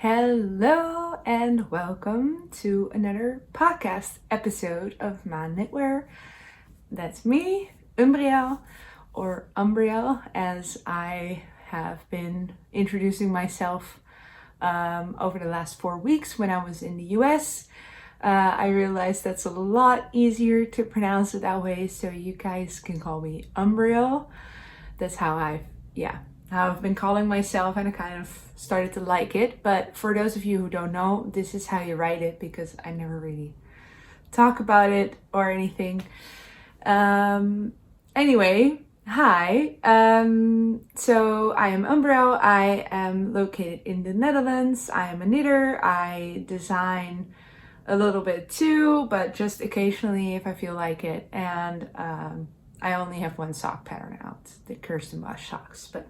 Hello and welcome to another podcast episode of maanknitwear. That's me, Umbriel, or Umbriel, as I have been introducing myself over the last 4 weeks when I was in the US. I realized that's a lot easier to pronounce it that way, so you guys can call me Umbriel. That's how I've been calling myself, and I kind of started to like it. But for those of you who don't know, this is how you write it, because I never really talk about it or anything. Anyway, hi. So I am Umbriel. I am located in the Netherlands. I am a knitter. I design a little bit too, but just occasionally if I feel like it. And I only have one sock pattern out, the Kirsten Bosch socks. But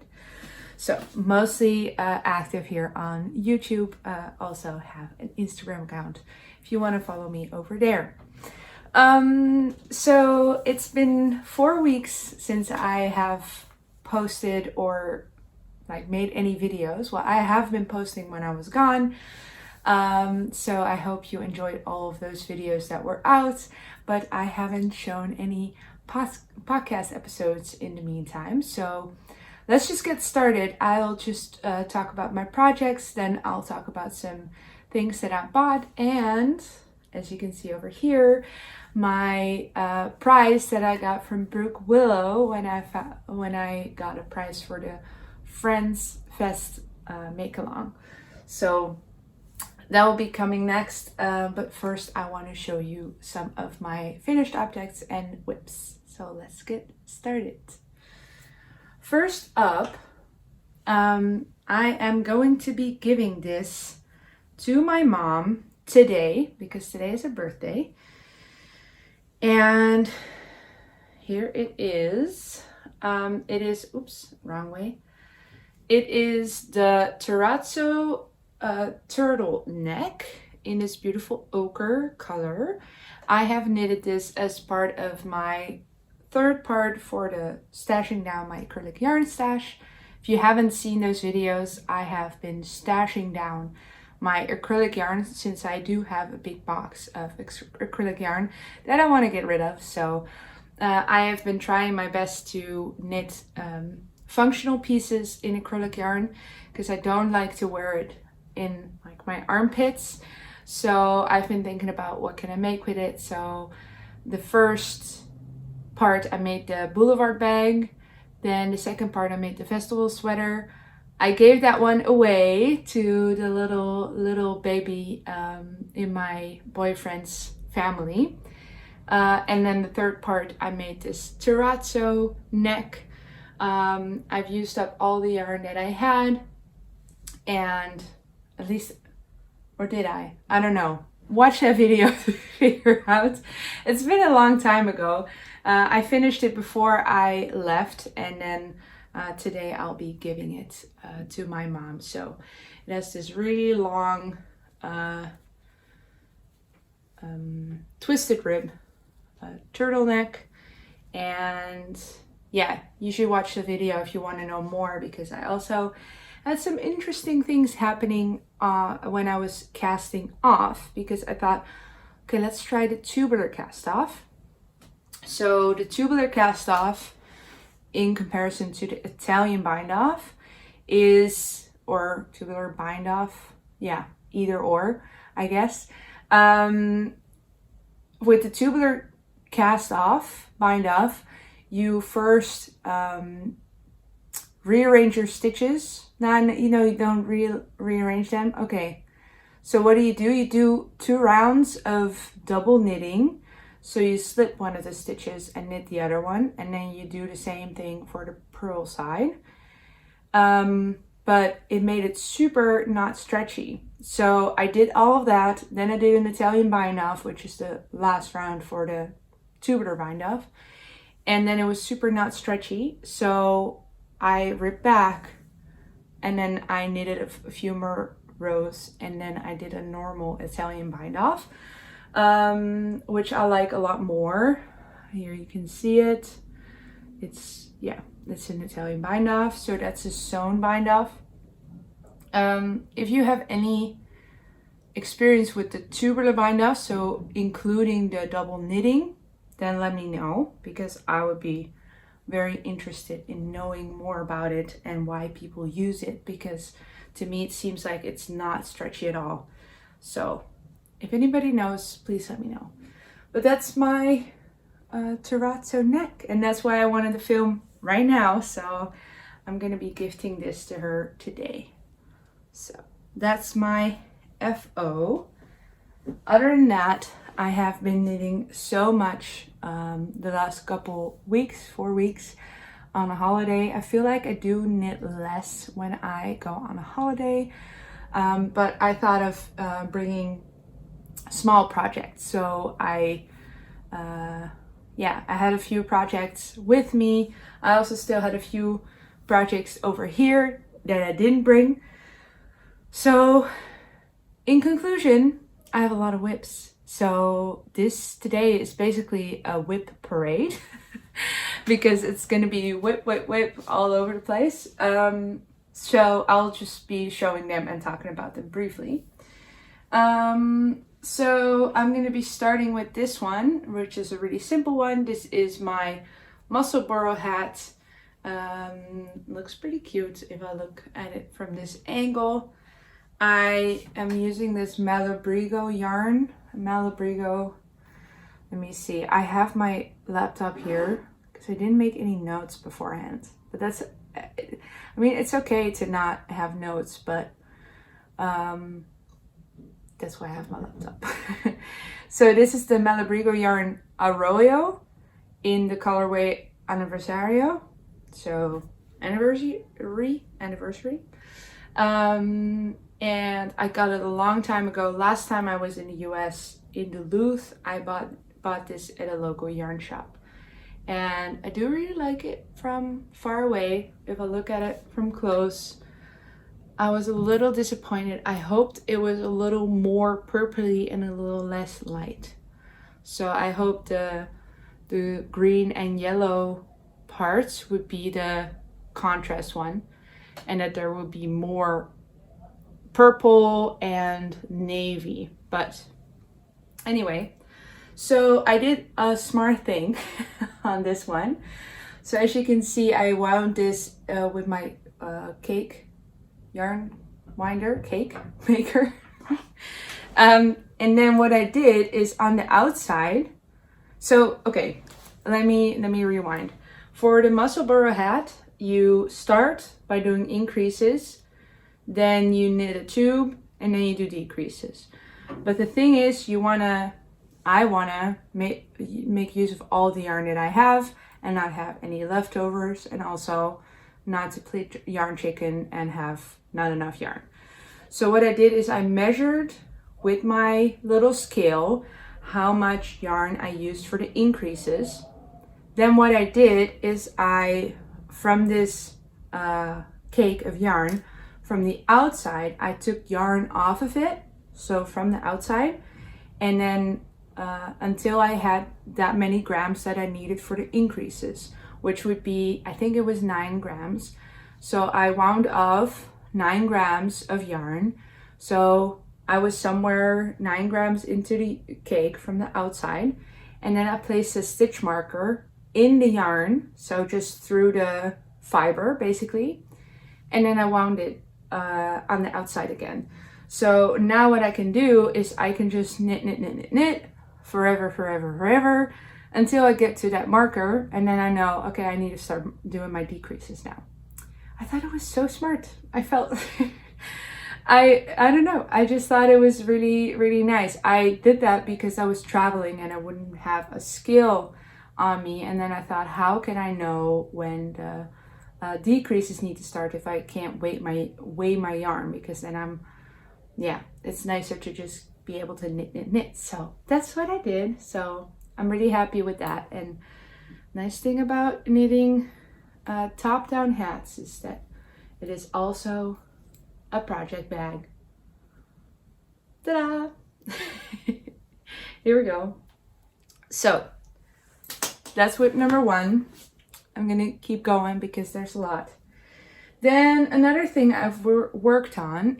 so mostly active here on YouTube. Also have an Instagram account if you want to follow me over there. So it's been 4 weeks since I have posted or made any videos. Well, I have been posting when I was gone. So I hope you enjoyed all of those videos that were out, but I haven't shown any podcast episodes in the meantime. So let's just get started. I'll just talk about my projects, then I'll talk about some things that I bought, and as you can see over here, my prize that I got from BrookWillow when I got a prize for the Friends Fest make-along. So that will be coming next, but first I want to show you some of my finished objects and WIPs. So let's get started. First up, I am going to be giving this to my mom today, because today is her birthday. And here it is. It is, oops, wrong way. It is the terrazzo turtleneck in this beautiful ochre color. I have knitted this as part of my third part for the stashing down my acrylic yarn stash. If you haven't seen those videos, I have been stashing down my acrylic yarn since I do have a big box of acrylic yarn that I want to get rid of. So I have been trying my best to knit functional pieces in acrylic yarn, because I don't like to wear it in my armpits. So I've been thinking about what can I make with it. So the first part I made the boulevard bag, then the second part I made the festival sweater. I gave that one away to the little baby in my boyfriend's family, and then the third part I made this terrazzo neck. I've used up all the yarn that I had, and at least, or did I don't know. Watch that video to figure out. It's been a long time ago. I finished it before I left, and then today I'll be giving it to my mom. So it has this really long twisted rib turtleneck, and yeah, you should watch the video if you want to know more, because I also had some interesting things happening when I was casting off, because I thought, okay, let's try the tubular cast off. So the tubular cast off, in comparison to the Italian bind off, is, or tubular bind off, yeah, either or, I guess. With the tubular cast off, bind off, you first rearrange your stitches. Now, you don't rearrange them. Okay, so what do? You do 2 rounds of double knitting. So you slip one of the stitches and knit the other one, and then you do the same thing for the purl side. But it made it super not stretchy. So I did all of that. Then I did an Italian bind off, which is the last round for the tubular bind off. And then it was super not stretchy. So I ripped back, and then I knitted a few more rows, and then I did a normal Italian bind off, which I like a lot more. Here you can see it. It's an Italian bind off. So that's a sewn bind off. If you have any experience with the tubular bind-off, so including the double knitting, then let me know, because I would be very interested in knowing more about it and why people use it, because to me it seems like it's not stretchy at all. So if anybody knows, please let me know. But that's my terrazzo neck, and that's why I wanted to film right now. So I'm gonna be gifting this to her today. So that's my FO. Other than that, I have been knitting so much the last couple weeks, 4 weeks on a holiday. I feel like I do knit less when I go on a holiday, but I thought of bringing small projects. So I had a few projects with me. I also still had a few projects over here that I didn't bring. So in conclusion, I have a lot of WIPs. So this today is basically a WIP parade because it's going to be WIP, WIP, WIP all over the place. So I'll just be showing them and talking about them briefly. So I'm going to be starting with this one, which is a really simple one. This is my muscle burrow hat. Looks pretty cute if I look at it from this angle. I am using this Malabrigo yarn. Malabrigo, let me see. I have my laptop here because I didn't make any notes beforehand. But that's, I mean, it's okay to not have notes, but that's why I have my laptop. So this is the Malabrigo yarn Arroyo in the colorway Anniversario. So anniversary. And I got it a long time ago. Last time I was in the US, in Duluth, I bought this at a local yarn shop. And I do really like it from far away. If I look at it from close, I was a little disappointed. I hoped it was a little more purpley and a little less light. So I hope the green and yellow parts would be the contrast one, and that there would be more purple and navy. But anyway, so I did a smart thing on this one. So as you can see, I wound this with my cake yarn winder, cake maker. And then what I did is on the outside, so okay, let me rewind. For the muscle burrow hat, you start by doing increases, then you knit a tube, and then you do decreases. But the thing is, I wanna make use of all the yarn that I have and not have any leftovers, and also not to play yarn chicken and have not enough yarn. So what I did is I measured with my little scale how much yarn I used for the increases. Then what I did is from this cake of yarn, from the outside, I took yarn off of it, so from the outside, and then until I had that many grams that I needed for the increases, which would be, I think it was 9 grams. So I wound off 9 grams of yarn. So I was somewhere 9 grams into the cake from the outside, and then I placed a stitch marker in the yarn, so just through the fiber basically, and then I wound it on the outside again. So now what I can do is I can just knit forever until I get to that marker, and then I know, okay, I need to start doing my decreases now. I thought it was so smart. I felt I don't know, I just thought it was really nice. I did that because I was traveling and I wouldn't have a scale on me, and then I thought, how can I know when the decreases need to start if I can't weigh my yarn? Because then it's nicer to just be able to knit. So that's what I did. So I'm really happy with that. And nice thing about knitting top-down hats is that it is also a project bag. Ta-da! Here we go. So that's WIP number 1. I'm gonna keep going because there's a lot. Then another thing I've worked on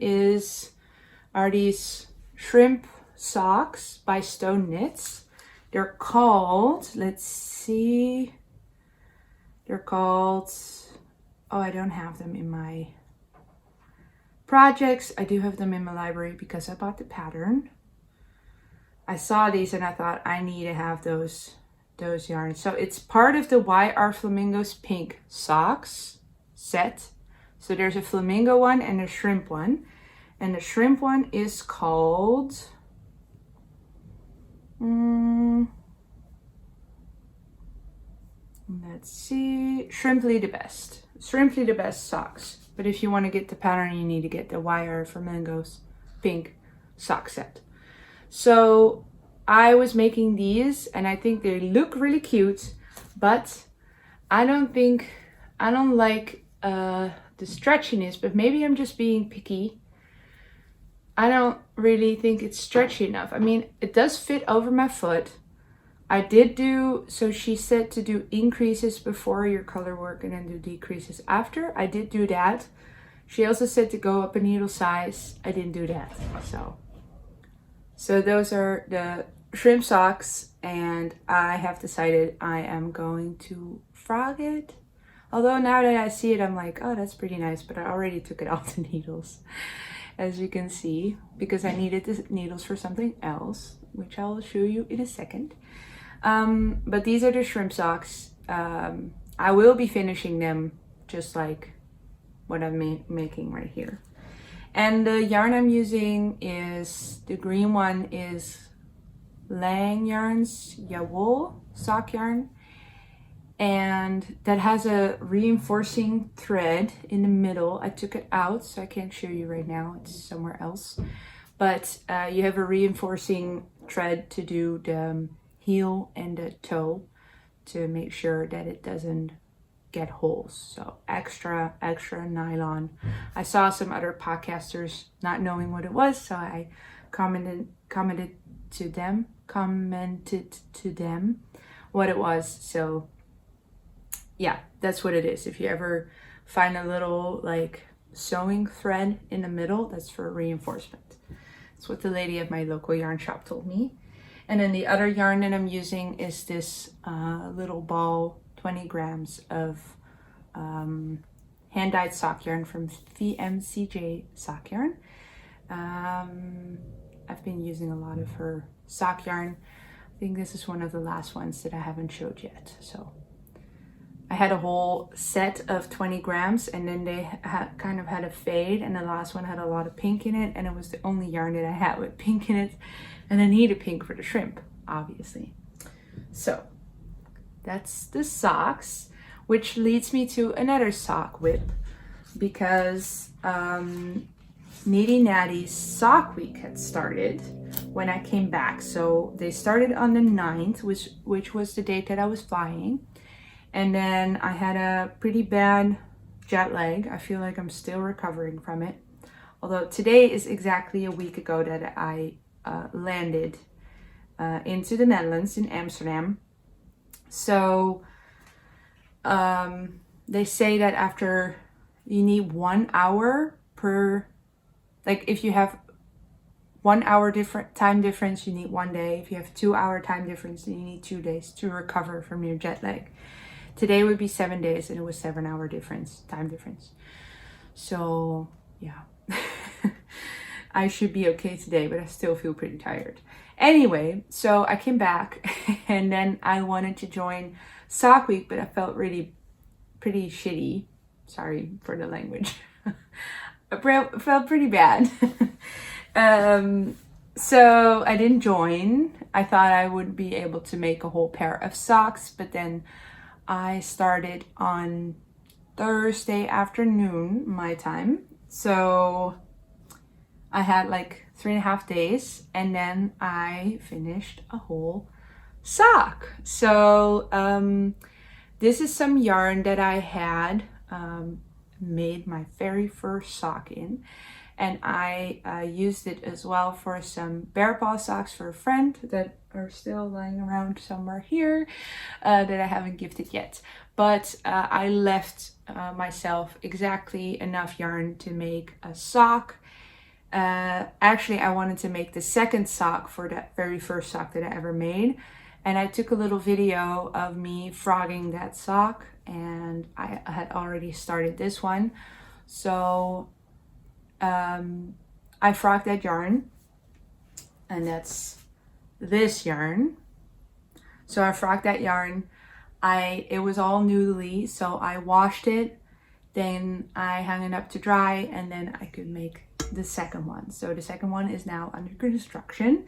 are these shrimp socks by Stone Knits. They're called, let's see, they're called, oh, I don't have them in my projects. I do have them in my library because I bought the pattern. I saw these and I thought I need to have those yarns. So it's part of the Why Are Flamingos Pink socks set. So there's a flamingo one and a shrimp one. And the shrimp one is called, let's see, Shrimply the Best. Shrimply the Best socks. But if you want to get the pattern, you need to get the Why Are Flamingos Pink sock set. So I was making these and I think they look really cute, but I don't like the stretchiness, but maybe I'm just being picky. I don't really think it's stretchy enough. I mean, it does fit over my foot. I did do, so she said to do increases before your color work and then do decreases after. I did do that. She also said to go up a needle size. I didn't do that. So those are the shrimp socks, and I have decided I am going to frog it. Although now that I see it, I'm like, oh, that's pretty nice, but I already took it off the needles, as you can see, because I needed the needles for something else, which I'll show you in a second. But these are the shrimp socks. I will be finishing them just like what I'm making right here. And the yarn I'm using is, the green one is Lang Yarns Yawool sock yarn. And that has a reinforcing thread in the middle. I took it out, so I can't show you right now. It's somewhere else. But you have a reinforcing thread to do the heel and the toe to make sure that it doesn't get holes. So extra nylon. I saw some other podcasters not knowing what it was, so I commented to them what it was. So yeah, that's what it is. If you ever find a little like sewing thread in the middle, that's for reinforcement. That's what the lady at my local yarn shop told me. And then the other yarn that I'm using is this little ball, 20 grams of hand-dyed sock yarn from VMCJ Sock Yarn. I've been using a lot of her sock yarn. I think this is one of the last ones that I haven't showed yet. So I had a whole set of 20 grams and then they kind of had a fade, and the last one had a lot of pink in it, and it was the only yarn that I had with pink in it, and I needed pink for the shrimp, obviously. So that's the socks, which leads me to another sock whip, because Nitty Natty's sock week had started when I came back. So they started on the 9th, which was the date that I was flying. And then I had a pretty bad jet lag. I feel like I'm still recovering from it. Although today is exactly a week ago that I landed into the Netherlands in Amsterdam. So they say that after you need 1 hour per, like if you have 1 hour different time difference, you need 1 day. If you have 2 hour time difference, then you need 2 days to recover from your jet lag. Today would be 7 days, and it was 7 hour time difference. So yeah, I should be okay today, but I still feel pretty tired. Anyway, so I came back and then I wanted to join Sock Week, but I felt pretty shitty. Sorry for the language. I felt pretty bad. So I didn't join. I thought I would be able to make a whole pair of socks, but then I started on Thursday afternoon, my time. So I had like 3.5 days, and then I finished a whole sock. So this is some yarn that I had made my very first sock in, and I used it as well for some bear paw socks for a friend that are still lying around somewhere here that I haven't gifted yet. But I left myself exactly enough yarn to make a sock. Actually, I wanted to make the second sock for that very first sock that I ever made. And I took a little video of me frogging that sock, and I had already started this one. So I frogged that yarn, and that's this yarn. So I frogged that yarn. It was all noodly, so I washed it, then I hung it up to dry, and then I could make the second one. So the second one is now under construction,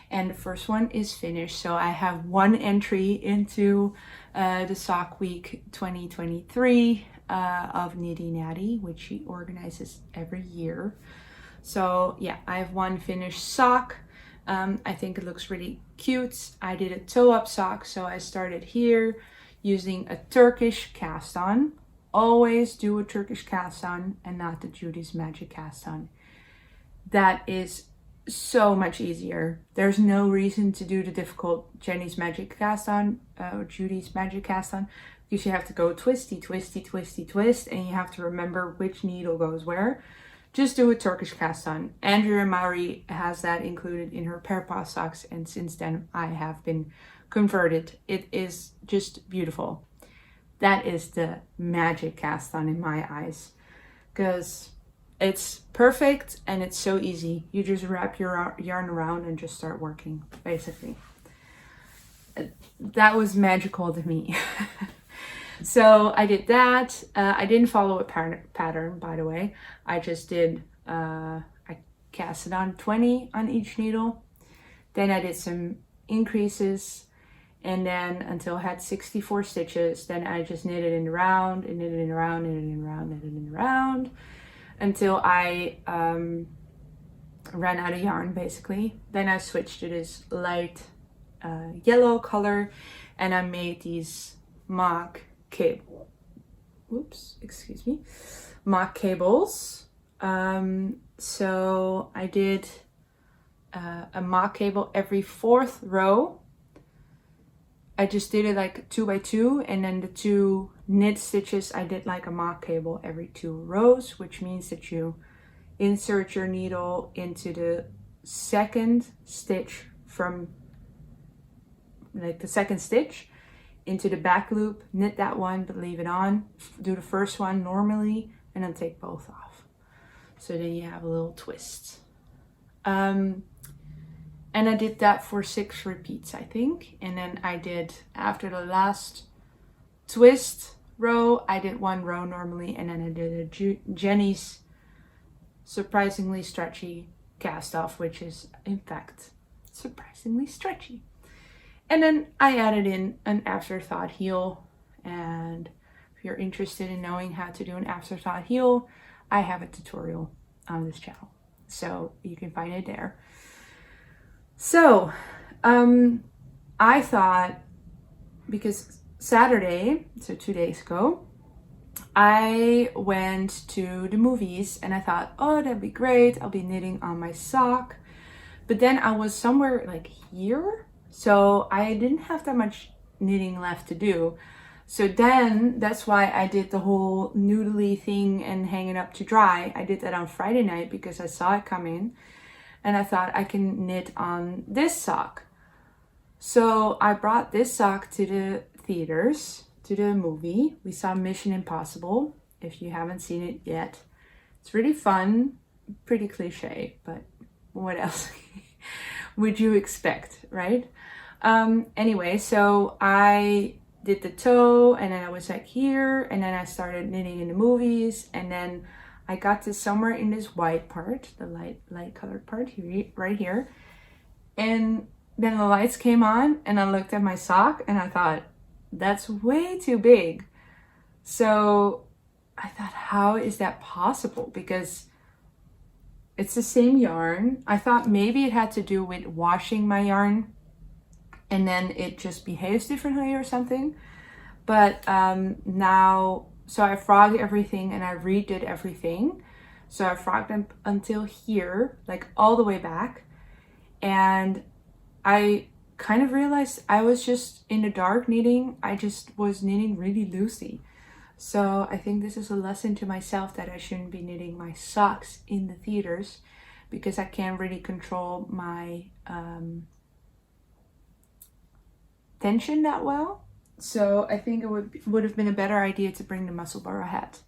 and the first one is finished. So I have one entry into the Sock Week 2023 of Nitty Natty, which she organizes every year. So yeah, I have one finished sock. I think it looks really cute. I did a toe-up sock, so I started here using a Turkish cast on. Always do a Turkish cast on and not the Judy's Magic cast on. That is so much easier. There's no reason to do the difficult Jenny's Magic cast on or Judy's Magic cast on, because you have to go twisty, twisty, twisty, twist, and you have to remember which needle goes where. Just do a Turkish cast on. Andrea Maury has that included in her pair paw socks, and since then I have been converted. It is just beautiful. That is the magic cast on in my eyes, because it's perfect and it's so easy. You just wrap your yarn around and just start working, basically. That was magical to me. So I did that. I didn't follow a pattern, by the way. I just did, I cast it on 20 on each needle. Then I did some increases, and then until I had 64 stitches, then I just knitted in the round, and knitted in the round, knitted in the round, knitted in the round, until I ran out of yarn, basically. Then I switched to this light yellow color, and I made these mock cable. Whoops, excuse me. Mock cables. So I did a mock cable every fourth row. I just did it like 2 by 2, and then the 2 knit stitches I did like a mock cable every 2 rows, which means that you insert your needle into the second stitch from like the second stitch into the back loop, knit that one but leave it on, do the first one normally, and then take both off. So then you have a little twist. And I did that for 6 repeats, I think. And then I did, after the last twist row, I did 1 row normally, and then I did a Jenny's surprisingly stretchy cast off, which is in fact surprisingly stretchy. And then I added in an afterthought heel, and if you're interested in knowing how to do an afterthought heel, I have a tutorial on this channel, so you can find it there. So I thought, because Saturday, so 2 days ago, I went to the movies, and I thought, oh, that'd be great, I'll be knitting on my sock. But then I was somewhere like here, so I didn't have that much knitting left to do. So then that's why I did the whole noodly thing and hang it up to dry. I did that on Friday night because I saw it coming, and I thought I can knit on this sock. So I brought this sock to the theaters, to the movie. We saw Mission Impossible, if you haven't seen it yet. It's really fun, pretty cliche, but what else would you expect, right? Anyway, so I did the toe, and then I was like here, and then I started knitting in the movies, and then I got to somewhere in this white part, the light colored part here, right here, and then the lights came on, and I looked at my sock, and I thought, that's way too big. So I thought, how is that possible? Because it's the same yarn. I thought maybe it had to do with washing my yarn, and then it just behaves differently or something. But now, so I frogged everything and I redid everything. So I frogged them until here, like all the way back. And I kind of realized I was just in the dark knitting. I just was knitting really loosely. So I think this is a lesson to myself that I shouldn't be knitting my socks in the theaters, because I can't really control my tension that well. So I think it would have been a better idea to bring the Musselburgh hat.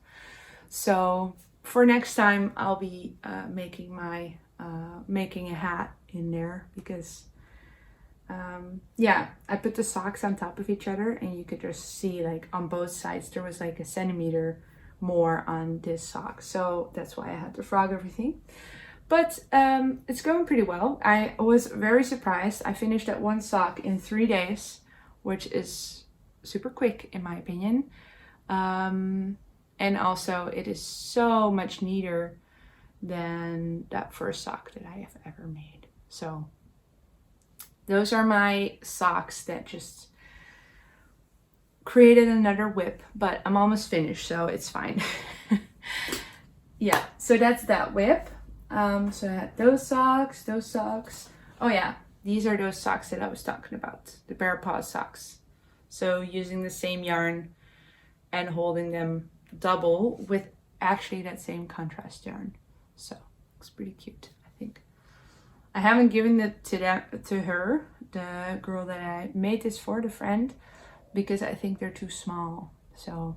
So for next time, I'll be making a hat in there, because yeah, I put the socks on top of each other, and you could just see like on both sides there was like a centimeter more on this sock. So that's why I had to frog everything. But it's going pretty well. I was very surprised. I finished that one sock in 3 days, which is super quick in my opinion. And also it is so much neater than that first sock that I have ever made. So those are my socks that just created another WIP, but I'm almost finished, so it's fine. Yeah, so that's that WIP. So I had those socks. Oh yeah, these are those socks that I was talking about, the bare paw socks. So using the same yarn and holding them double with actually that same contrast yarn. So it's pretty cute, I think. I haven't given it to her, the girl that I made this for, the friend, because I think they're too small. So,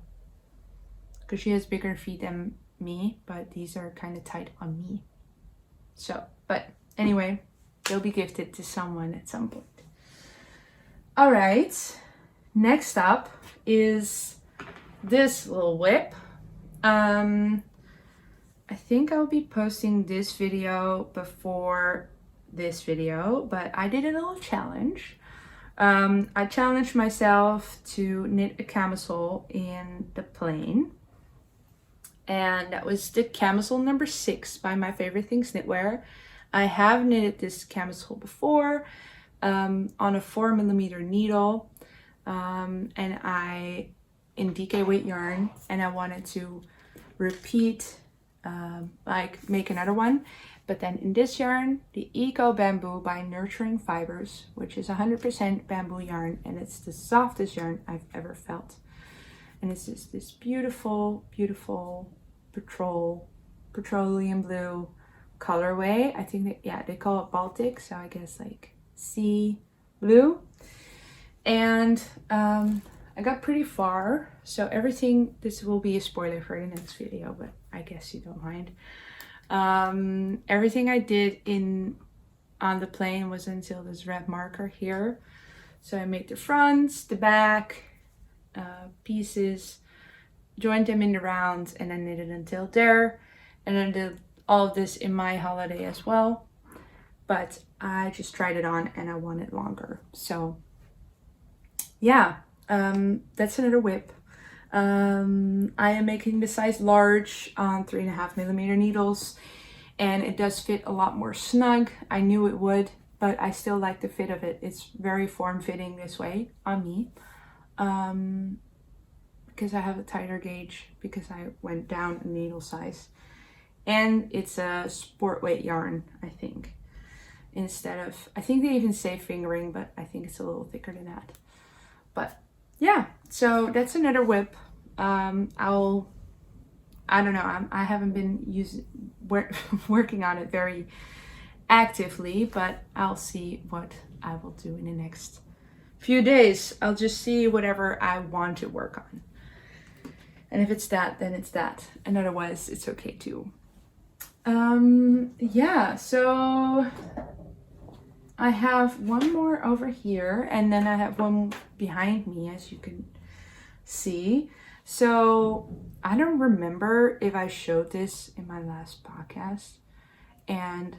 because she has bigger feet than me, but these are kind of tight on me. So, but anyway, they'll be gifted to someone at some point. All right, next up is this little WIP. I think I'll be posting this video before this video, but I did a little challenge. I challenged myself to knit a camisole in the plain, and that was the camisole number 6 by My Favorite Things Knitwear. I have knitted this camisole before on a 4mm needle, and in DK weight yarn, and I wanted to repeat, like make another one, but then in this yarn, the Eco Bamboo by Nurturing Fibers, which is 100% bamboo yarn, and it's the softest yarn I've ever felt. And it's just this beautiful, beautiful petroleum blue colorway. I think that, yeah, they call it Baltic, so I guess like sea blue. And I got pretty far, so everything, this will be a spoiler for the next video, but I guess you don't mind. Everything I did on the plain was until this red marker here. So I made the fronts, the back pieces, joined them in the rounds, and then knitted until there. And then did all of this in my holiday as well, but I just tried it on and I want it longer. So yeah, that's another WIP. I am making the size large on 3.5mm needles, and it does fit a lot more snug. I knew it would, but I still like the fit of it. It's very form-fitting this way on me, because I have a tighter gauge, because I went down a needle size, and it's a sport weight yarn, I think, instead of, I think they even say fingering, but I think it's a little thicker than that. But yeah, so that's another WIP. I don't know, I haven't been working on it very actively, but I'll see what I will do in the next few days. I'll just see whatever I want to work on. And if it's that, then it's that. And otherwise, it's okay too. Yeah, so I have one more over here, and then I have one behind me, as you can see. So I don't remember if I showed this in my last podcast, and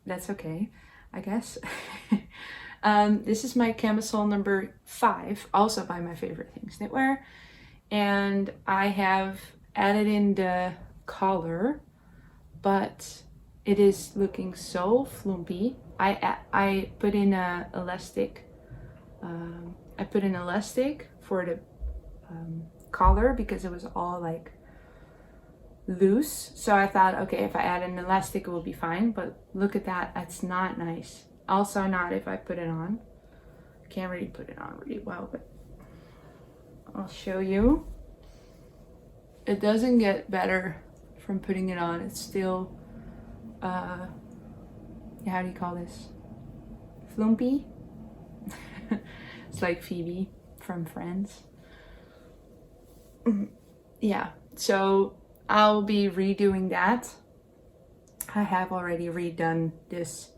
that's okay, I guess. This is my camisole number 5, also by My Favorite Things Knitwear, and I have added in the collar, but it is looking so flumpy. I put in a elastic. I put an elastic for the collar because it was all like loose. So I thought, okay, if I add an elastic, it will be fine. But look at that. That's not nice. Also not if I put it on. can't really put it on really well, but I'll show you. It doesn't get better from putting it on. It's still, how do you call this? Flumpy? It's like Phoebe from Friends. Yeah, so I'll be redoing that. I have already redone this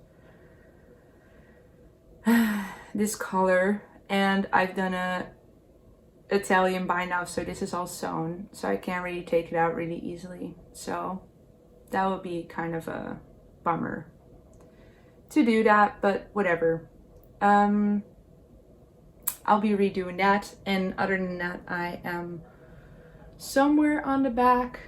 this color, and I've done a Italian bind off, so this is all sewn, so I can't really take it out really easily. So that would be kind of a bummer to do that, but whatever. I'll be redoing that, and other than that, I am somewhere on the back.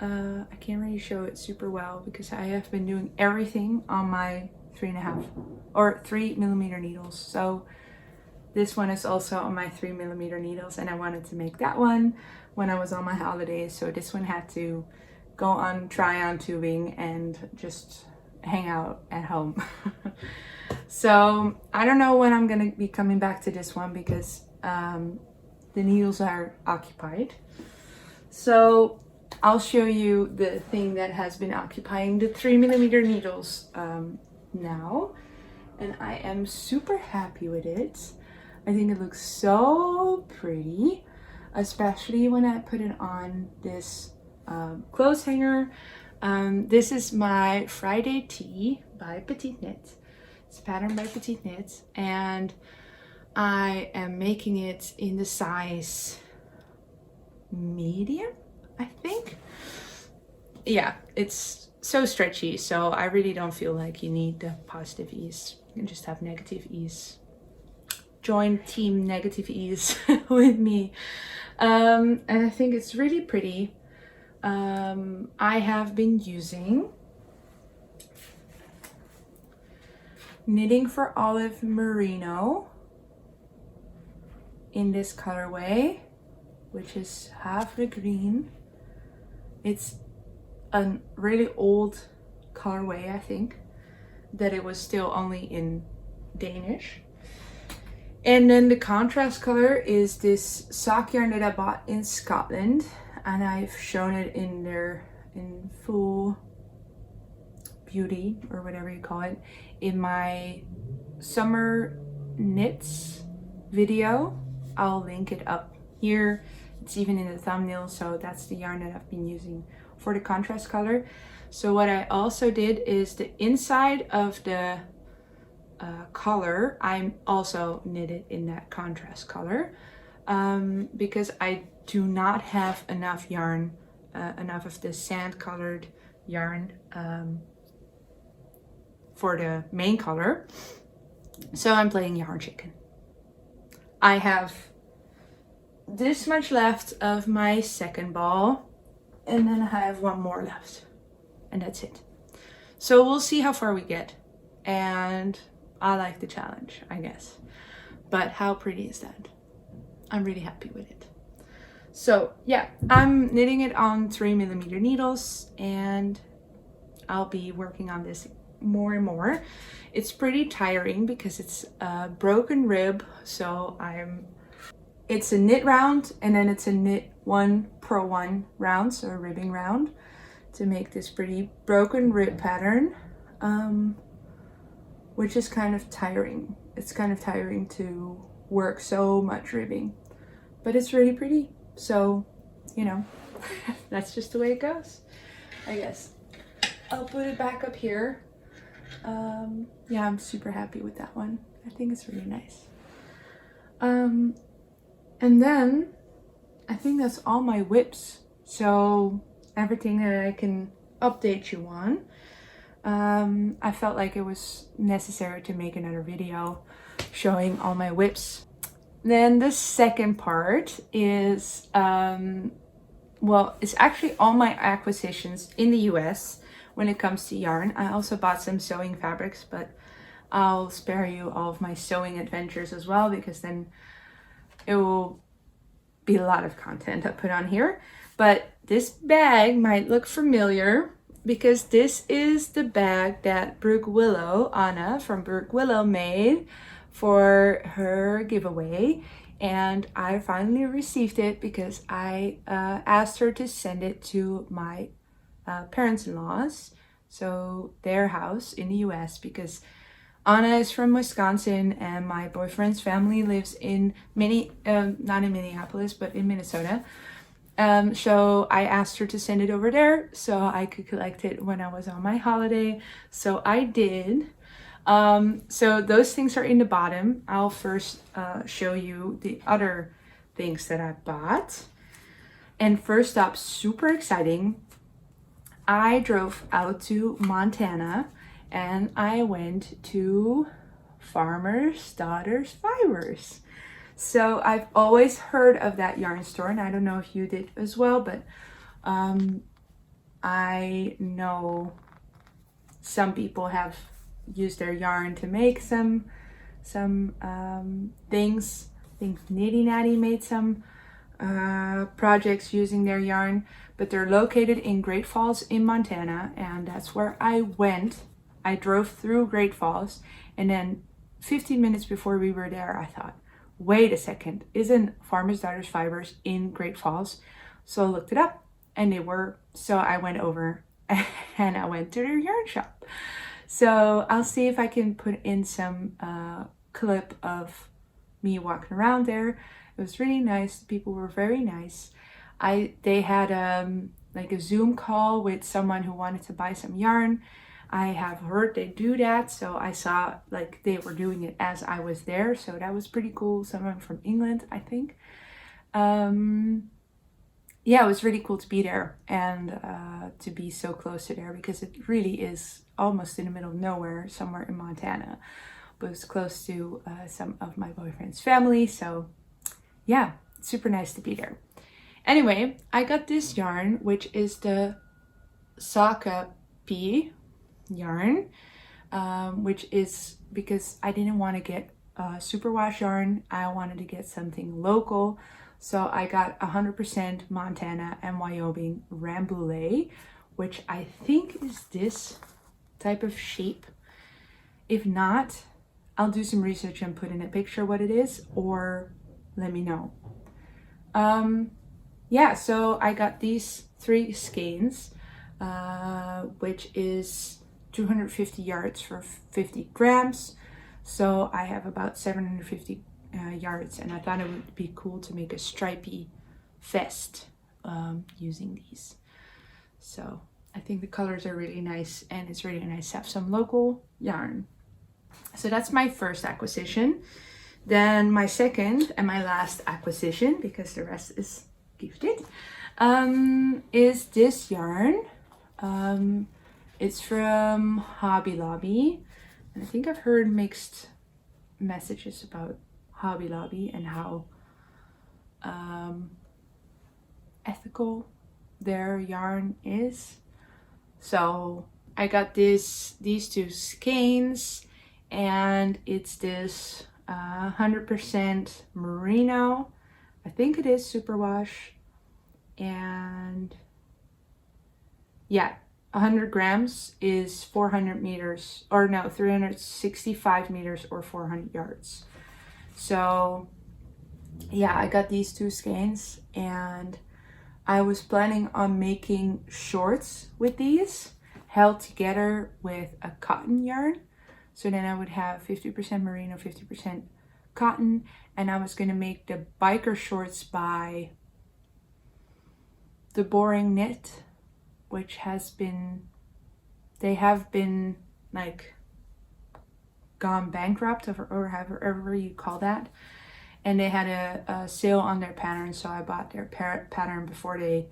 I can't really show it super well because I have been doing everything on my 3.5 or 3mm needles. So this one is also on my 3mm needles, and I wanted to make that one when I was on my holidays. So this one had to go on try-on tubing and just hang out at home. So I don't know when I'm gonna be coming back to this one because the needles are occupied. So I'll show you the thing that has been occupying the 3mm needles now, and I am super happy with it. I think it looks so pretty, especially when I put it on this clothes hanger. This is my Friday tee by Petite Knit. It's patterned by Petite Knit, and I am making it in the size medium, I think. Yeah, it's so stretchy, so I really don't feel like you need the positive ease. You can just have negative ease. Join team negative ease with me. And I think it's really pretty. I have been using Knitting for Olive Merino in this colorway, which is half the green. It's a really old colorway, I think, that it was still only in Danish. And then the contrast color is this sock yarn that I bought in Scotland, and I've shown it in there in full beauty, or whatever you call it, in my summer knits video. I'll link it up here. It's even in the thumbnail, so that's the yarn that I've been using for the contrast color. So what I also did is the inside of the collar, I'm also knitted in that contrast color, because I do not have enough yarn, enough of the sand colored yarn for the main color. So I'm playing yarn chicken. I have this much left of my second ball, and then I have one more left, and that's it. So we'll see how far we get, and I like the challenge, I guess. But how pretty is that? I'm really happy with it. So yeah, I'm knitting it on 3mm needles, and I'll be working on this more and more. It's pretty tiring because it's a broken rib, so it's a knit round, and then it's a knit 1 purl 1 round, so a ribbing round, to make this pretty broken rib pattern, which is kind of tiring. It's kind of tiring to work so much ribbing, but it's really pretty. So, you know, that's just the way it goes, I guess. I'll put it back up here. Yeah, I'm super happy with that one. I think it's really nice. And then I think that's all my WIPs. So everything that I can update you on. I felt like it was necessary to make another video showing all my WIPs. Then the second part is, well, it's actually all my acquisitions in the US when it comes to yarn. I also bought some sewing fabrics, but I'll spare you all of my sewing adventures as well, because then it will be a lot of content I put on here. But this bag might look familiar. because this is the bag that BrookWillow, Anna from BrookWillow, made for her giveaway. And I finally received it because I asked her to send it to my parents-in-law's, so their house in the US, because Anna is from Wisconsin and my boyfriend's family lives in not in Minneapolis, but in Minnesota. So I asked her to send it over there so I could collect it when I was on my holiday. So I did. So those things are in the bottom. I'll first show you the other things that I bought. And first up, super exciting, I drove out to Montana and I went to Farmer's Daughter's Fibers. So I've always heard of that yarn store, and I don't know if you did as well, but I know some people have used their yarn to make some things. I think Nitty Natty made some projects using their yarn, but they're located in Great Falls in Montana, and that's where I went. I drove through Great Falls, and then 15 minutes before we were there, I thought, wait a second, isn't Farmer's Daughter's Fibers in Great Falls? So I looked it up, and they were. So I went over and I went to their yarn shop. So I'll see if I can put in some clip of me walking around there. It was really nice. The people were very nice. They had like a Zoom call with someone who wanted to buy some yarn. I have heard they do that, so I saw like they were doing it as I was there, so that was pretty cool. Someone from England, I think. Yeah, it was really cool to be there and to be so close to there, because it really is almost in the middle of nowhere, somewhere in Montana, but it's close to some of my boyfriend's family, so yeah, super nice to be there. Anyway, I got this yarn, which is the Saka P yarn, which is because I didn't want to get superwash yarn. I wanted to get something local, so I got 100% Montana and Wyoming Rambouillet, which I think is this type of shape. If not, I'll do some research and put in a picture what it is, or let me know. Yeah, so I got these 3 skeins, which is 250 yards for 50 grams. So I have about 750 yards, and I thought it would be cool to make a stripy vest using these. So I think the colors are really nice, and it's really nice to have some local yarn. So that's my first acquisition. Then my second and my last acquisition, because the rest is gifted, is this yarn. It's from Hobby Lobby, and I think I've heard mixed messages about Hobby Lobby and how ethical their yarn is. So I got these 2 skeins, and it's this 100% merino. I think it is superwash, and yeah, 100 grams is 400 meters, or no, 365 meters or 400 yards. So yeah, I got these 2 skeins, and I was planning on making shorts with these held together with a cotton yarn. So then I would have 50% merino, 50% cotton, and I was going to make the biker shorts by The Boring Knit, which they have been like gone bankrupt, or however you call that. And they had a sale on their pattern, so I bought their pattern before they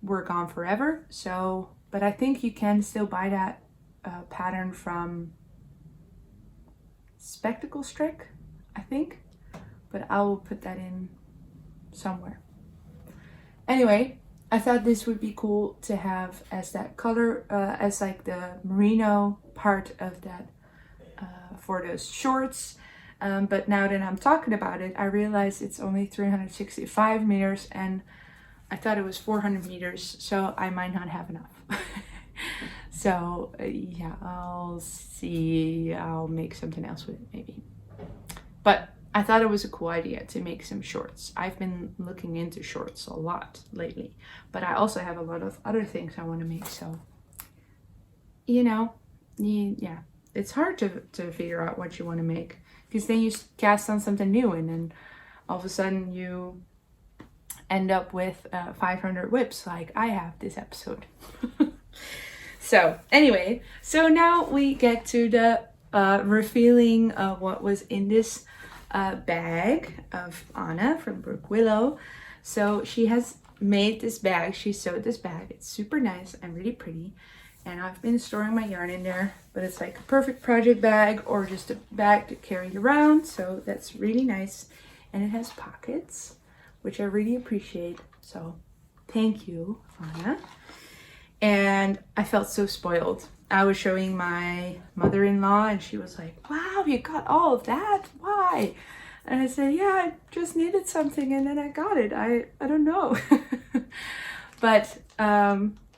were gone forever. So, but I think you can still buy that pattern from Spectacle Strick, I think, but I will put that in somewhere. Anyway, I thought this would be cool to have as that color, as like the merino part of that for those shorts. But now that I'm talking about it, I realize it's only 365 meters, and I thought it was 400 meters, so I might not have enough. So yeah, I'll see. I'll make something else with it maybe. But I thought it was a cool idea to make some shorts. I've been looking into shorts a lot lately, but I also have a lot of other things I want to make. So, you know, yeah, it's hard to figure out what you want to make, because then you cast on something new and then all of a sudden you end up with 500 WIPs like I have this episode. So anyway, so now we get to the revealing of what was in this bag of Anna from BrookWillow. So she has made this bag, she sewed this bag. It's super nice and really pretty. And I've been storing my yarn in there, but it's like a perfect project bag or just a bag to carry around. So that's really nice. And it has pockets, which I really appreciate. So thank you, Anna. And I felt so spoiled. I was showing my mother-in-law and she was like, wow, you got all of that? Why? And I said, yeah, I just needed something and then I got it. I don't know. But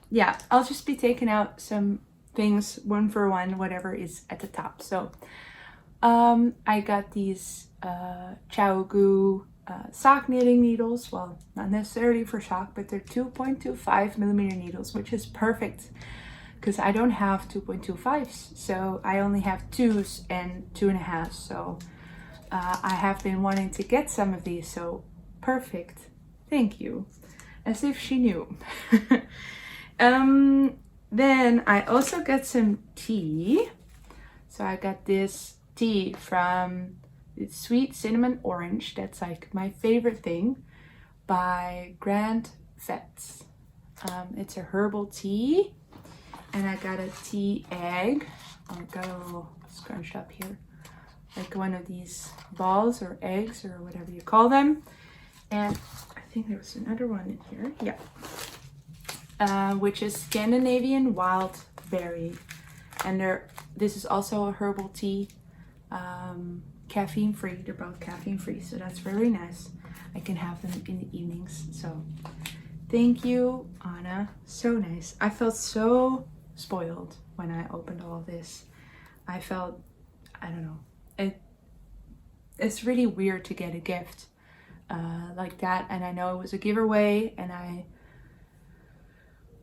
yeah, I'll just be taking out some things one for one, whatever is at the top. So I got these Chaogu sock knitting needles. Well, not necessarily for sock, but they're 2.25 millimeter needles, which is perfect because I don't have 2.25s, so I only have 2s and 2.5. So I have been wanting to get some of these, so perfect. Thank you. As if she knew. Then I also got some tea. So I got this tea from Sweet Cinnamon Orange. That's like my favorite thing, by Grand Vets. It's a herbal tea. And I got a tea egg. I got a little scrunched up here, like one of these balls or eggs or whatever you call them. And I think there was another one in here. Yeah. Which is Scandinavian wild berry. And this is also a herbal tea. Caffeine free. They're both caffeine free, so that's very nice. I can have them in the evenings. So thank you, Anna. So nice. I felt so spoiled when I opened all of this. I felt, I don't know, it's really weird to get a gift like that, and I know it was a giveaway and I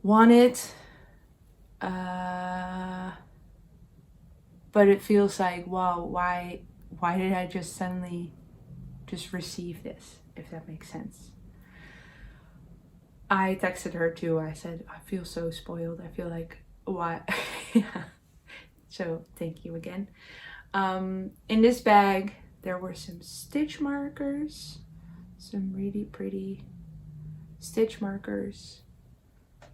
want it, but it feels like, wow, why did I just suddenly just receive this, if that makes sense. I texted her too. I said, I feel so spoiled. I feel like, why? Yeah. So thank you again. In this bag, there were some stitch markers, some really pretty stitch markers.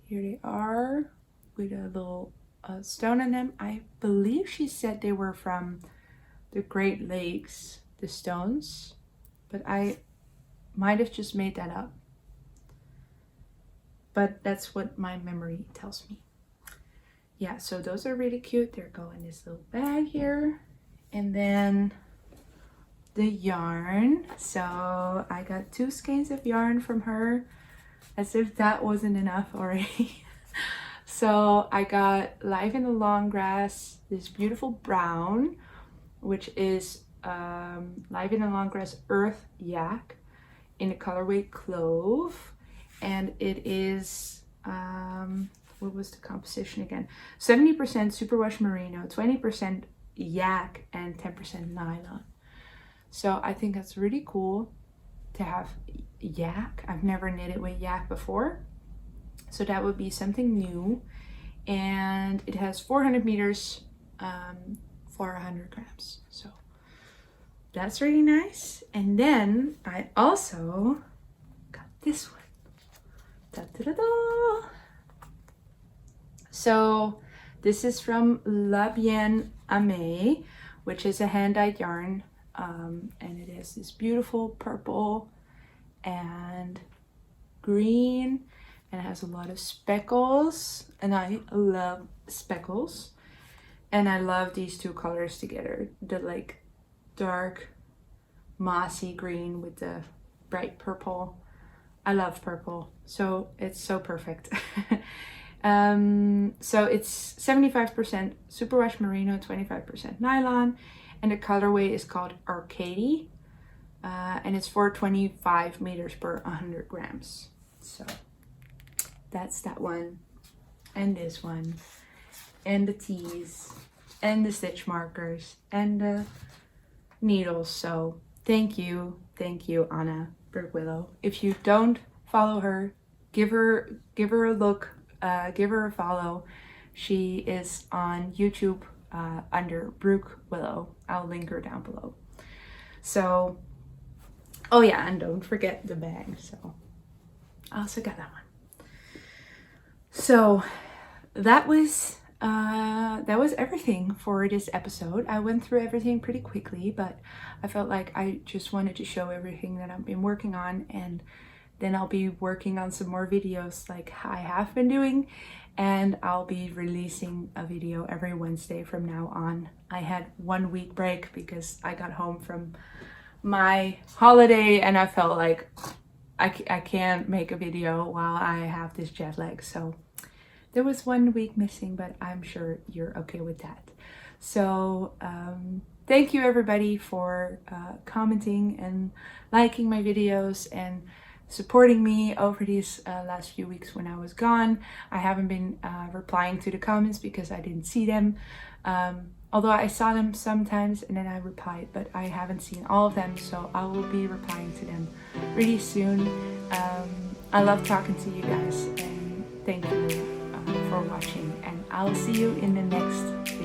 Here they are with a little stone on them. I believe she said they were from the Great Lakes, the stones, but I might have just made that up. But that's what my memory tells me. Yeah, so those are really cute. They're going in this little bag here. And then the yarn. So I got 2 skeins of yarn from her, as if that wasn't enough already. So I got Live in the Long Grass, this beautiful brown, which is Live in the Long Grass Earth Yak in the colorway Clove. And it is, what was the composition again? 70% superwash merino, 20% yak, and 10% nylon. So I think that's really cool to have yak. I've never knitted with yak before, so that would be something new. And it has 400 meters for 100 grams. So that's really nice. And then I also got this one. Da, da, da, da. So this is from La Bien Amé, which is a hand-dyed yarn, and it is this beautiful purple and green, and it has a lot of speckles, and I love speckles, and I love these 2 colors together, the like dark mossy green with the bright purple. I love purple, so it's so perfect. So it's 75% superwash merino, 25% nylon, and the colorway is called Arcady, and it's for 25 meters per 100 grams. So that's that one, and this one, and the tees, and the stitch markers, and the needles. So thank you, Anna BrookWillow. If you don't follow her, give her a look, give her a follow. She is on YouTube under BrookWillow. I'll link her down below. So, oh yeah, and don't forget the bag. So I also got that one. So that was everything for this episode. I went through everything pretty quickly, but I felt like I just wanted to show everything that I've been working on, and then I'll be working on some more videos like I have been doing, and I'll be releasing a video every Wednesday from now on. I had 1 week break because I got home from my holiday and I felt like I can't make a video while I have this jet lag, so there was 1 week missing, but I'm sure you're okay with that. So thank you everybody for commenting and liking my videos and supporting me over these last few weeks when I was gone. I haven't been replying to the comments because I didn't see them. Although I saw them sometimes and then I replied, but I haven't seen all of them, so I will be replying to them really soon. I love talking to you guys, and thank you for watching, and I'll see you in the next